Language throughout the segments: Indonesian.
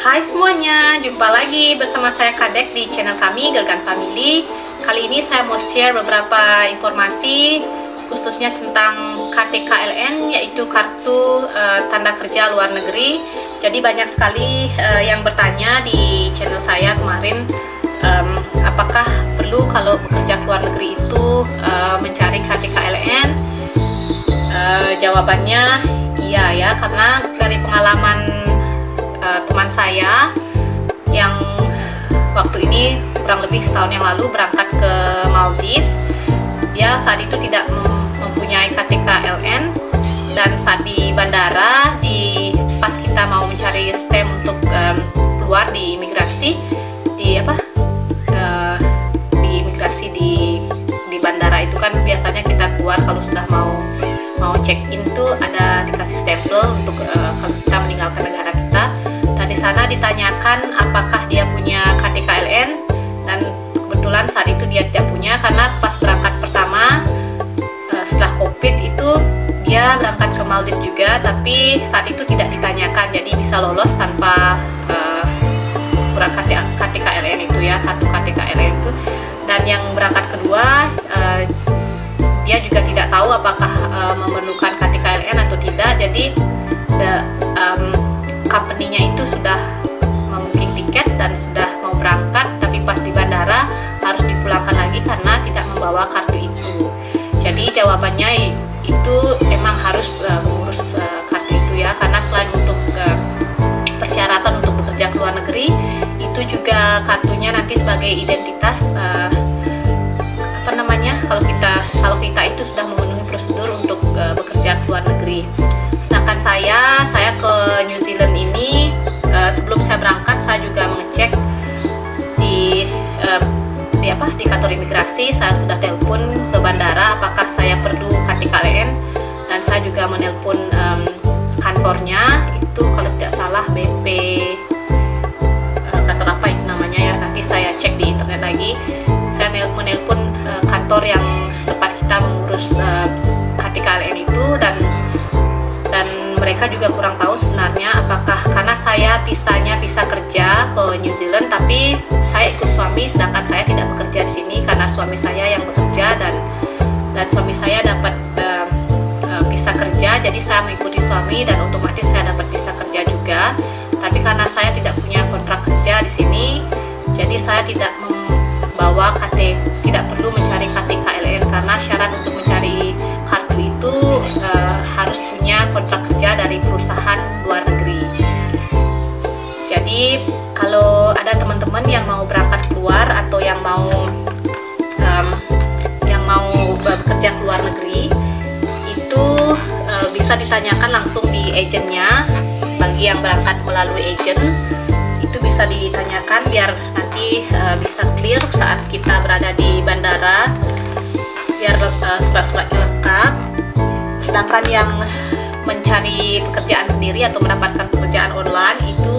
Hai semuanya, jumpa lagi bersama saya Kadek di channel kami Gergan Family. Kali ini saya mau share beberapa informasi khususnya tentang KTKLN, yaitu kartu tanda kerja luar negeri. Jadi banyak sekali yang bertanya di channel saya kemarin, apakah perlu kalau bekerja ke luar negeri itu mencari KTKLN? Jawabannya iya ya, karena dari pengalaman teman saya yang waktu ini kurang lebih setahun yang lalu berangkat ke Maldives. Dia saat itu tidak mempunyai KTKLN, dan saat di bandara, pas kita mau mencari stem untuk keluar di imigrasi, di imigrasi di bandara itu kan biasanya kita keluar kalau sudah mau check in tuh ada dikasih stempel untuk kalau kita meninggalkan negara kita. Dan di sana ditanyakan apakah dia punya KTKLN, dan kebetulan saat itu dia tidak punya, karena pas berangkat pertama setelah COVID itu dia berangkat ke Maldives juga, tapi saat itu tidak ditanyakan, jadi bisa lolos tanpa surat KTKLN itu ya, kartu KTKLN itu. Dan yang berangkat kedua dia juga tidak tahu apakah memerlukan KTKLN atau tidak, jadi company-nya itu sudah membooking tiket dan sudah mau berangkat, tapi pas di bandara harus dipulangkan lagi karena tidak membawa kartu itu. Jadi jawabannya itu emang harus mengurus kartu itu ya, karena selain untuk persyaratan untuk bekerja ke luar negeri, itu juga kartunya nanti sebagai identitas kalau kita itu sudah memenuhi prosedur untuk bekerja ke luar negeri. Sedangkan saya ke New Zealand ini, sebelum saya berangkat saya juga mengecek di kantor imigrasi. Saya sudah telepon ke bandara apakah saya perlu KTKLN, dan saya juga menelpon kantornya itu, kalau tidak salah BP kantor apa itu namanya ya, nanti saya cek di internet lagi. Saya menelpon kantor yang tempat kita mengurus KTKLN itu, dan mereka juga kurang tahu sebenarnya apakah, karena saya bisa kerja ke New Zealand, tapi saya ikut suami, sedangkan saya tidak bekerja di sini karena suami saya yang bekerja, dan suami saya dapat bisa kerja, jadi saya mengikuti suami dan otomatis saya dapat bisa kerja juga. Tapi karena saya tidak punya kontrak kerja di sini, jadi saya tidak perlu mencari KTKLN, karena syarat untuk mencari kartu itu harus punya kontrak kerja dari perusahaan luar negeri. Jadi kalau ada teman-teman yang mau berangkat keluar atau yang mau bekerja ke luar negeri, itu bisa ditanyakan langsung di agennya. Bagi yang berangkat melalui agen, itu bisa ditanyakan biar nanti bisa clear saat kita berada di bandara, biar surat-suratnya lengkap. Sedangkan yang mencari pekerjaan sendiri atau mendapatkan pekerjaan online itu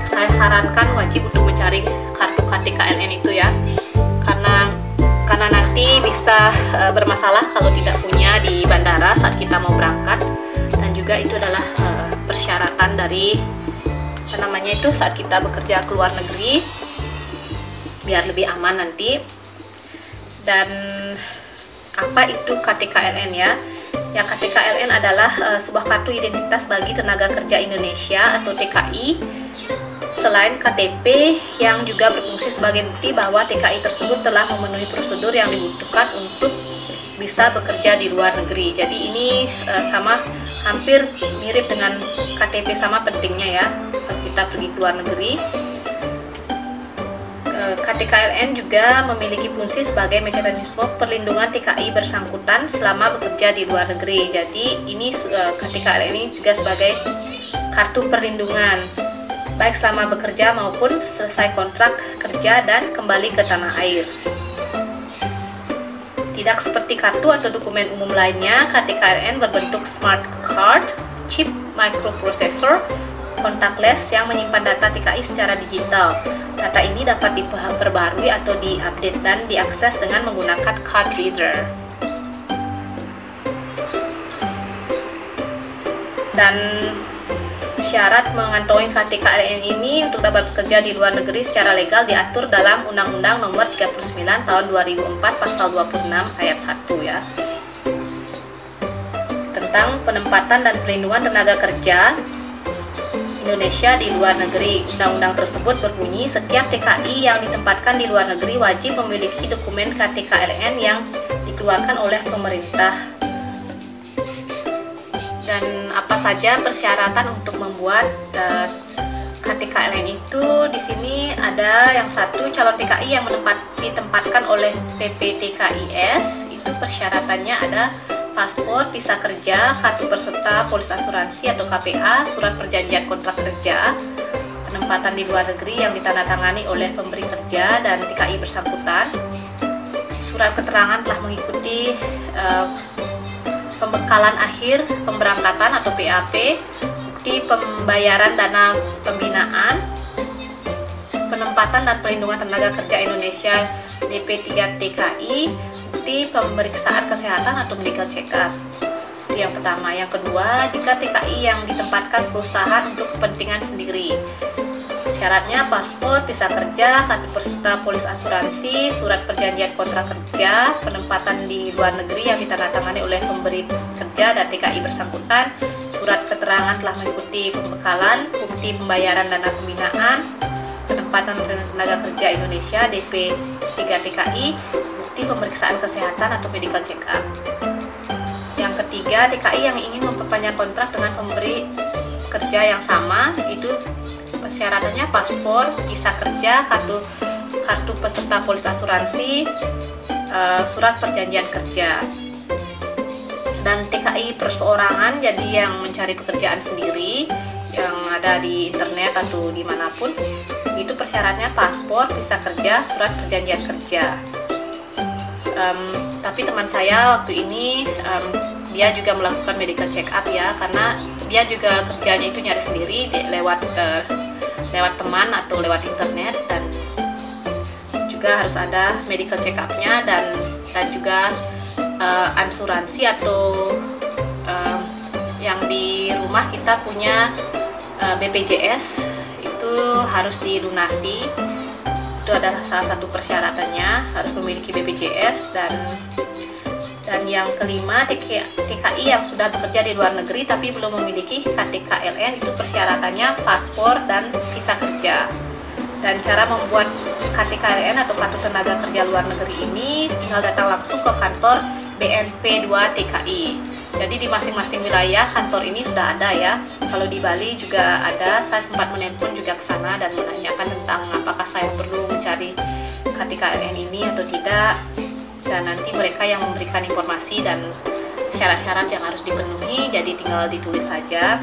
saya sarankan wajib untuk mencari kartu KTKLN itu ya, karena nanti bisa bermasalah kalau tidak punya di bandara saat kita mau berangkat. Dan juga itu adalah persyaratan dari saat kita bekerja ke luar negeri, biar lebih aman nanti. Dan apa itu KTKLN ya? Ya, KTKLN adalah sebuah kartu identitas bagi tenaga kerja Indonesia atau TKI, selain KTP yang juga berfungsi sebagai bukti bahwa TKI tersebut telah memenuhi prosedur yang dibutuhkan untuk bisa bekerja di luar negeri. Jadi ini hampir mirip dengan KTP, sama pentingnya ya kalau kita pergi ke luar negeri. KTKLN juga memiliki fungsi sebagai mekanisme perlindungan TKI bersangkutan selama bekerja di luar negeri. Jadi ini KTKLN ini juga sebagai kartu perlindungan baik selama bekerja maupun selesai kontrak kerja dan kembali ke tanah air. Tidak seperti kartu atau dokumen umum lainnya, KTKLN berbentuk smart card, chip microprocessor, contactless yang menyimpan data TKI secara digital. Data ini dapat diperbarui atau diupdate dan diakses dengan menggunakan card reader. Dan syarat mengantongi KTK-LN ini untuk dapat bekerja di luar negeri secara legal diatur dalam Undang-Undang Nomor 39 Tahun 2004 Pasal 26 Ayat 1 ya. Tentang penempatan dan pelindungan tenaga kerja Indonesia di luar negeri. Undang-undang tersebut berbunyi, setiap TKI yang ditempatkan di luar negeri wajib memiliki dokumen KTK-LN yang dikeluarkan oleh pemerintah. Dan apa saja persyaratan untuk membuat KTK-LN itu? Di sini ada yang satu, calon TKI yang ditempatkan oleh PPTKIS, itu persyaratannya ada paspor, visa kerja, kartu peserta polis asuransi atau KPA, surat perjanjian kontrak kerja, penempatan di luar negeri yang ditandatangani oleh pemberi kerja dan TKI bersangkutan, surat keterangan telah mengikuti pembekalan akhir pemberangkatan atau PAP, bukti pembayaran dana pembinaan, penempatan dan pelindungan tenaga kerja Indonesia DP3TKI, bukti pemeriksaan kesehatan atau medical check-up. Itu yang pertama. Yang kedua, jika TKI yang ditempatkan perusahaan untuk kepentingan sendiri. Syaratnya paspor, visa kerja, kartu peserta polis asuransi, surat perjanjian kontrak kerja, penempatan di luar negeri yang ditandatangani oleh pemberi kerja dan TKI bersangkutan, surat keterangan telah mengikuti pembekalan, bukti pembayaran dana pembinaan, penempatan tenaga kerja Indonesia DP3TKI, bukti pemeriksaan kesehatan atau medical check-up. Yang ketiga, TKI yang ingin memperpanjang kontrak dengan pemberi kerja yang sama, itu persyaratannya paspor, visa kerja, kartu peserta polis asuransi, surat perjanjian kerja. Dan TKI perseorangan, jadi yang mencari pekerjaan sendiri yang ada di internet atau dimanapun, itu persyaratnya paspor, visa kerja, surat perjanjian kerja. Tapi teman saya waktu ini dia juga melakukan medical check up ya, karena dia juga kerjanya itu nyari sendiri lewat teman atau lewat internet, dan juga harus ada medical check up-nya dan juga asuransi atau yang di rumah kita punya BPJS itu harus dilunasi. Itu adalah salah satu persyaratannya, harus memiliki BPJS. Dan yang kelima, TKI yang sudah bekerja di luar negeri tapi belum memiliki KTK-LN, itu persyaratannya paspor dan visa kerja. Dan cara membuat KTK-LN atau kartu tenaga kerja luar negeri ini tinggal datang langsung ke kantor BNP 2 TKI. Jadi di masing-masing wilayah kantor ini sudah ada ya. Kalau di Bali juga ada, saya sempat menelpon juga ke sana dan menanyakan tentang apakah saya perlu mencari KTK-LN ini atau tidak. Dan nanti mereka yang memberikan informasi dan syarat-syarat yang harus dipenuhi, jadi tinggal ditulis saja.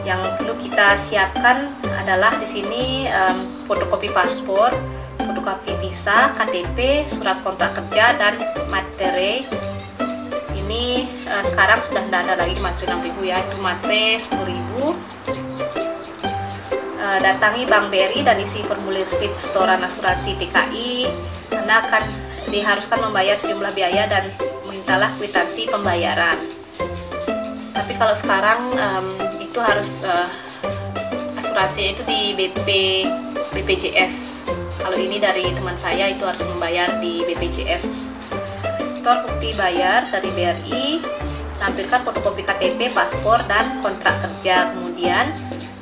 Yang perlu kita siapkan adalah di sini fotokopi paspor, fotokopi visa, KTP, surat kontrak kerja, dan materai. Ini sekarang sudah tidak ada lagi materai 6.000 ya, itu materai 10.000. Datangi Bank BRI dan isi formulir slip setoran asuransi TKI, karena akan diharuskan membayar sejumlah biaya dan mintalah kwitansi pembayaran. Tapi kalau sekarang itu harus asuransinya itu di BPJS. Kalau ini dari teman saya itu harus membayar di BPJS. Setor bukti bayar dari BRI, tampilkan fotokopi KTP, paspor, dan kontrak kerja. Kemudian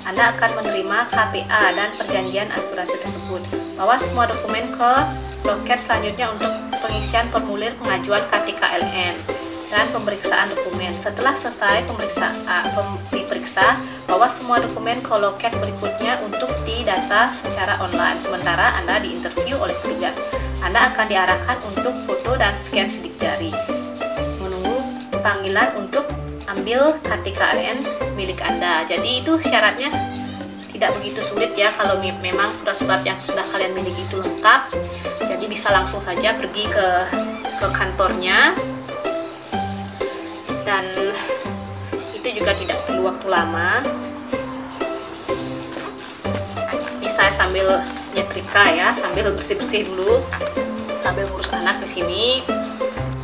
Anda akan menerima KPA dan perjanjian asuransi tersebut. Bawa semua dokumen ke loket selanjutnya untuk pengisian formulir pengajuan KTK-LN dan pemeriksaan dokumen. Setelah selesai diperiksa, bawa semua dokumen ke loket berikutnya untuk didata secara online. Sementara Anda diinterview oleh petugas. Anda akan diarahkan untuk foto dan scan sidik jari. Menunggu panggilan untuk ambil KTK-LN milik Anda. Jadi itu syaratnya tidak begitu sulit ya, kalau memang surat-surat yang sudah kalian miliki itu lengkap. Jadi bisa langsung saja pergi ke kantornya, dan itu juga tidak perlu waktu lama. Ini saya sambil nyetrika ya, sambil bersih-bersih dulu, sambil ngurus anak di sini.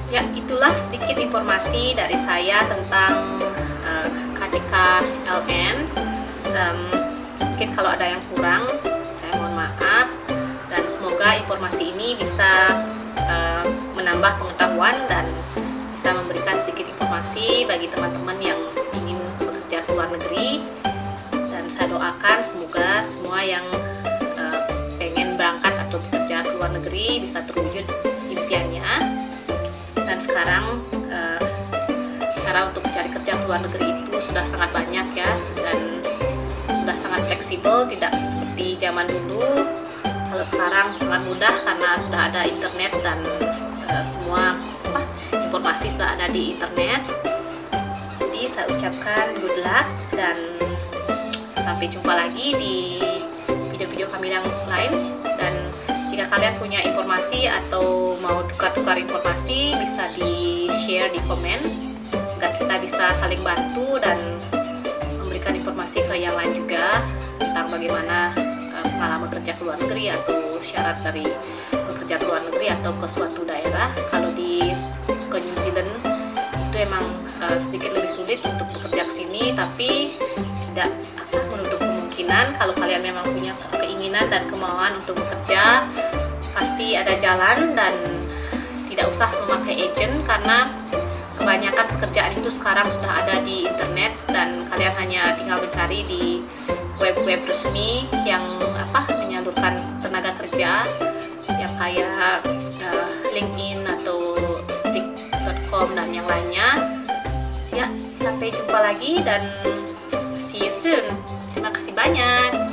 Ya, itulah sedikit informasi dari saya tentang KTK KLN. Mungkin kalau ada yang kurang, saya mohon maaf, dan semoga informasi ini bisa menambah pengetahuan dan bisa memberikan sedikit informasi bagi teman-teman yang ingin bekerja ke luar negeri. Dan saya doakan semoga semua yang pengen berangkat atau bekerja ke luar negeri bisa terwujud impiannya. Dan sekarang cara untuk mencari kerja ke luar negeri itu sudah sangat banyak ya, dan sudah sangat fleksibel, tidak seperti zaman dulu. Kalau sekarang sangat mudah karena sudah ada internet dan semua informasi sudah ada di internet. Jadi saya ucapkan good luck dan sampai jumpa lagi di video-video kami yang lain. Dan jika kalian punya informasi atau mau tukar-tukar informasi, bisa di-share di komen agar kita bisa saling bantu dan memberikan informasi ke yang lain juga tentang bagaimana pengalaman kerja ke luar negeri atau syarat dari bekerja ke luar negeri atau ke suatu daerah. Kalau ke New Zealand itu emang sedikit lebih sulit untuk bekerja ke sini, tapi tidak menutup kemungkinan kalau kalian memang punya keinginan dan kemauan untuk bekerja, pasti ada jalan. Dan tidak usah memakai agent karena kebanyakan pekerjaan itu sekarang sudah ada di internet dan kalian hanya tinggal mencari di web-web resmi yang menyalurkan tenaga kerja yang kayak LinkedIn atau seek.com dan yang lainnya. Ya, sampai jumpa lagi dan see you soon. Terima kasih banyak.